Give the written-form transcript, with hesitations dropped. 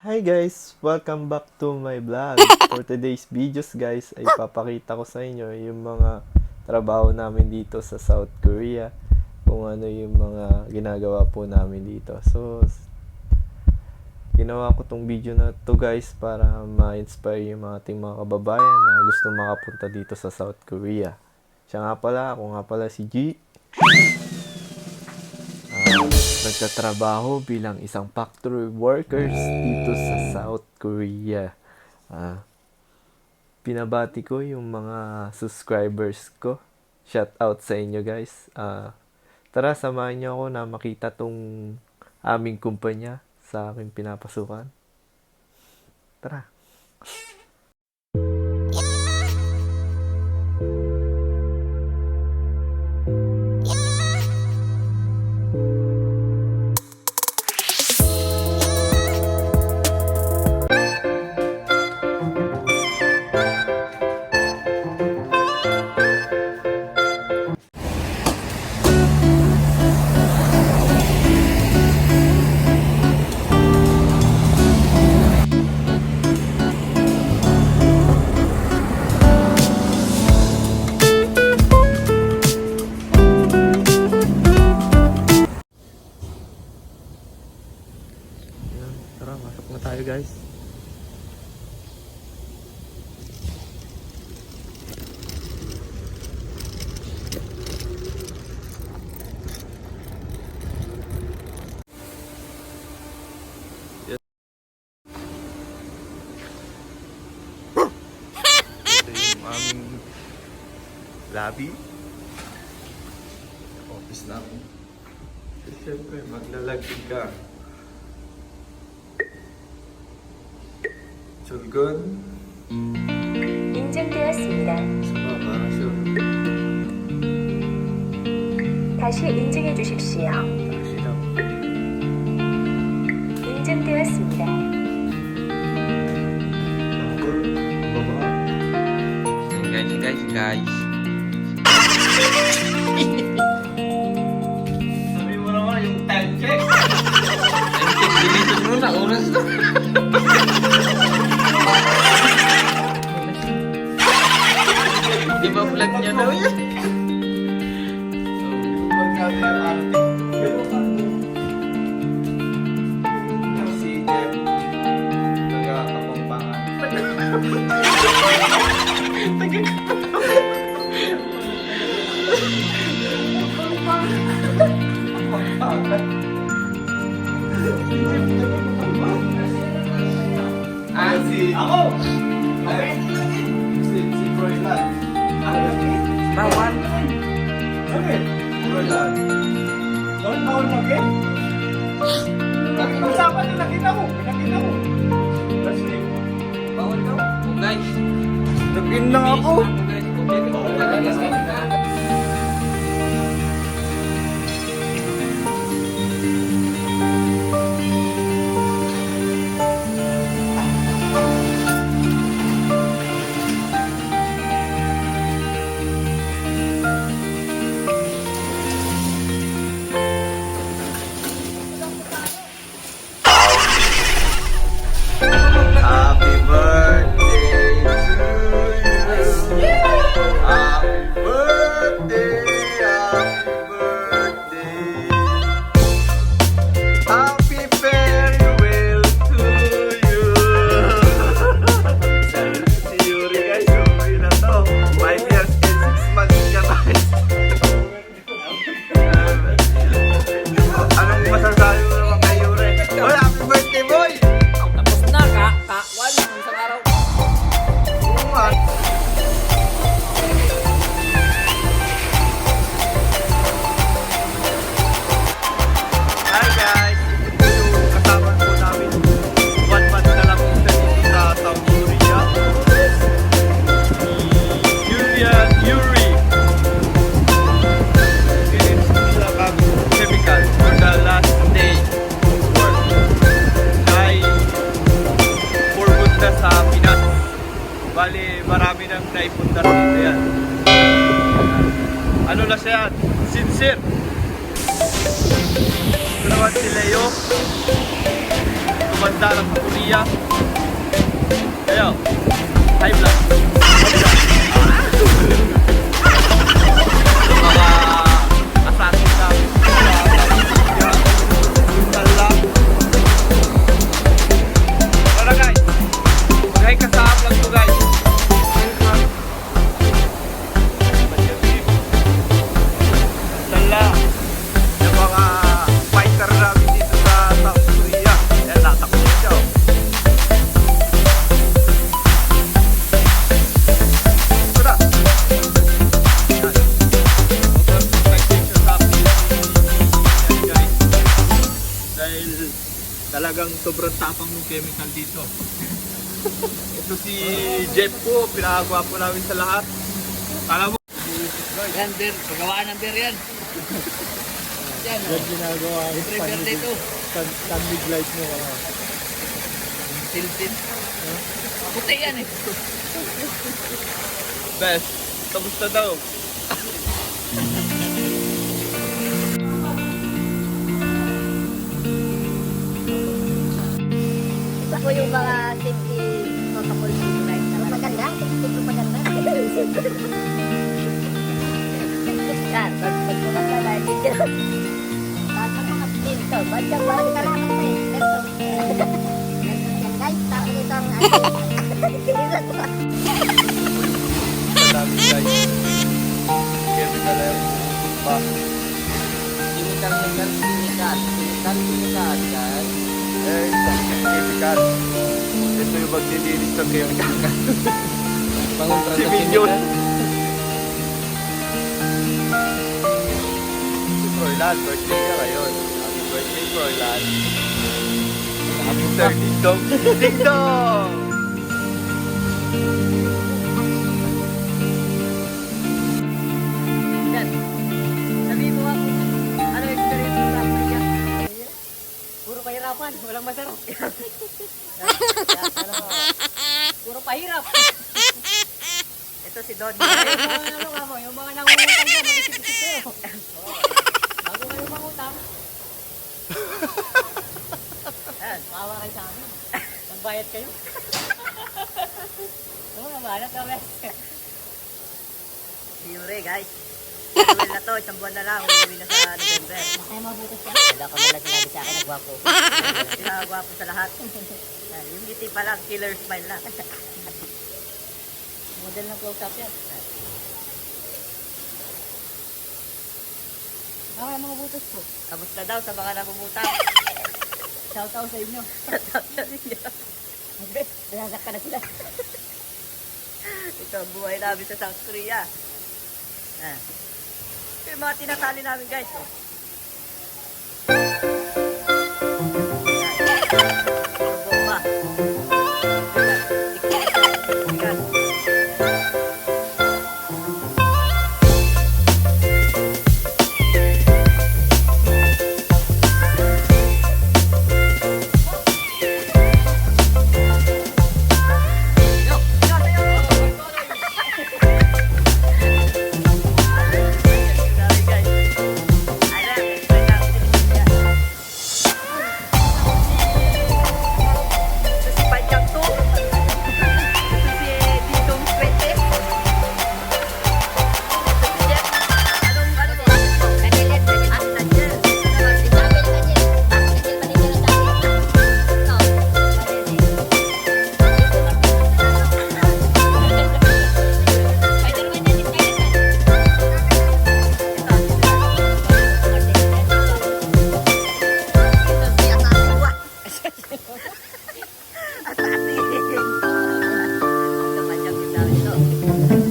Hi guys! Welcome back to my vlog. For today's videos guys, ay papakita ko sa inyo yung mga trabaho namin dito sa South Korea. Kung ano yung mga ginagawa po namin dito. So, ginawa ko tong video na to guys para ma-inspire yung ating mga kababayan na gusto makapunta dito sa South Korea. Siya nga pala, ako nga pala si G. Nagtatrabaho bilang isang factory workers dito sa South Korea. Pinabati ko yung mga subscribers ko. Shout out sa inyo guys. Tara, samahan niyo ako na makita tong aming kumpanya sa aking pinapasukan. Tara. Tara, masok na tayo guys. Ito yung aming lobby. Office namin. Siyempre, maglalagay ka. 출근 인증되었습니다. 수고하셨. 다시 인증해 주십시오. 시작. 인증되었습니다. Guys. Sabi mo naman yung time check. Dilitin mo na oras na. Di ba vlog niya daw yan? Magkano yung artist? Si Jeff. Taga-Kapampangan. Ako! Si Froylan. Bawal. Bakit? Froylan. Doon bawal mag-get? Nag-usapan na nakita ko. Bawal daw. Oh guys. Nag-in lang ako. Happy birthday to you. Happy birthday. Happy farewell to you. Si Yuri guys, okay na to. 5 years and 6 months ka tayo. Anong masasabi mo naman kay Yuri? Oh, happy birthday boy! Tapos na ka-1 isang araw. Oo nga. Hi guys! Ito yung kasama po namin. 1 month na lang siya dito sa South Korea. Yuri. Finish siya chemical for the last day of work. Ay pupunta sa Pinas. Bali, marami nang naipunta dito yan. Ano na siya? Sincere. Ito naman si Leo. Samantalang sa Korea, kayo, high blood. Mga assassin namin. Tala. Tara guys, mag-hi ka sa vlog ko guys. Tala. Yung mga fighter namin dito sa South Korea. Yan, natakot siya. Tara. Yan. Mag-protection sa akin. Yan guys. Dahil talagang sobrang tapang ng chemical dito. Ito si Jeff po, pinakagwapo namin sa lahat. Kala mo, Yan, beer. Pagawaan ng beer yan. Yan, yan ginagawa ang beer dito. standing light mo. Tiltin. Puti yan eh. Best, kamusta daw? Ito po yung mga safety protocol right. Propaganda? Safety propaganda? Yan, pag pumunta na, dangerous. At ang mga dito, badyang balik ka naman na eh. Ito. Guys, tapos ito ang Madami guys. Chemical air pa. Chemical guys. Eh, chemical. Ito yung magdilinis ng chemical. Si Minion. Si Froilan, birthday niya ngayon. Happy birthday, Froilan. Happy 30 dong. Ding dong! Yan. Sabihin mo ako, ano experience mo sa Korea? Puro pahirapan, walang masarap. Yan, puro pahirap. Ito si Don. Yung mga nangungutang dyan, mag-isip-isip kayo. Bago kayo mangutang. Yan, kawa kayo sa amin. Magbayad kayo. Oo, nabanat na bes. Siyempre guys. Uwi na to, isang buwan na lang, uuwi na sa November. Ay, mabuti siya. Wala ka mula sinabi sa akin, nagwapo. Pinagwapo sa lahat. Yung ngiti pa lang, killer smile na. Model ng close-up yan. Mga butos po. Kamusta daw sa mga namumutang? Shout out sa inyo. Shout out sa inyo. Nayak ka na sila. Ito ang buhay namin sa South Korea. Yung mga tinatali namin guys. Bomba. Ikan. At atin. Ito, panjang din namin ito.